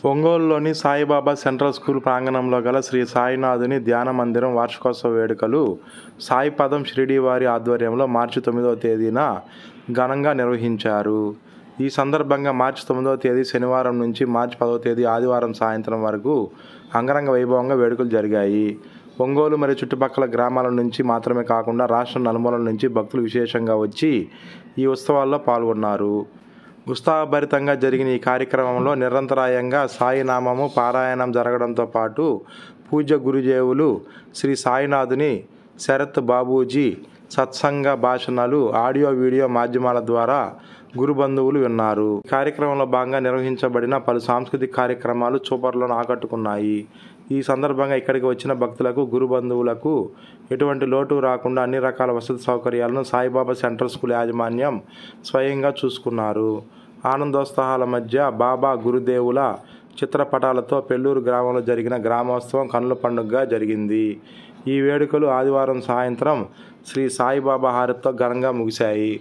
ఒంగోలులోని Saibaba central school ప్రాంగణంలో గల శ్రీ సాయినాథుని ధ్యాన మందిరం వార్షికోత్సవ వేడుకలు సాయిపదం షిరిడీ వారి ఆధ్వర్యంలో మార్చి 9వ తేదీన ఘనంగా నిర్వహించారు. ఈ సందర్భంగా మార్చి 9వ తేదీ శనివారం నుంచి మార్చి 10వ తేదీ ఆదివారం సాయంత్రం వరకు అంగరంగ వైభవంగా వేడుకలు జరిగాయి. ఒంగోలు మరియు చుట్టుపక్కల గ్రామాల నుంచి మాత్రమే కాకుండా రాష్ట్రం నలుమూలల నుంచి భక్తులు విశేషంగా వచ్చి ఈ ఉత్సవాల్లో పాల్గొన్నారు. ఉత్సాహభరితంగా జరిగిన ఈ కార్యక్రమంలో నిరంతరాయంగా సాయినామము పారాయణం జరగడంతో పాటు పూజ్య గురుదేవులు శ్రీ సాయినాథుని శరత్ బాబూజీ సత్సంగ భాషణలు ఆడియో వీడియో మాధ్యమాల ద్వారా గురుబంధువులు విన్నారు. కార్యక్రమంలో భాగంగా నిర్వహించబడిన పలు సాంస్కృతిక కార్యక్రమాలు చూపరులను ఆకట్టుకున్నాయి. ఈ సందర్భంగా ఇక్కడికి వచ్చిన భక్తులకు గురుబంధువులకు ఎటువంటి లోటు రాకుండా అన్ని రకాల వసతి సౌకర్యాలను సాయిబాబా సెంట్రల్ స్కూల్ యాజమాన్యం స్వయంగా చూసుకున్నారు. ఆనందోత్సాహాల మధ్య బాబా గురుదేవుల చిత్రపటాలతో పెళ్లూరు గ్రామంలో జరిగిన గ్రామోత్సవం కన్నుల పండుగగా జరిగింది. ఈ వేడుకలు ఆదివారం సాయంత్రం శ్రీ సాయిబాబా హారతితో ఘనంగా ముగిశాయి.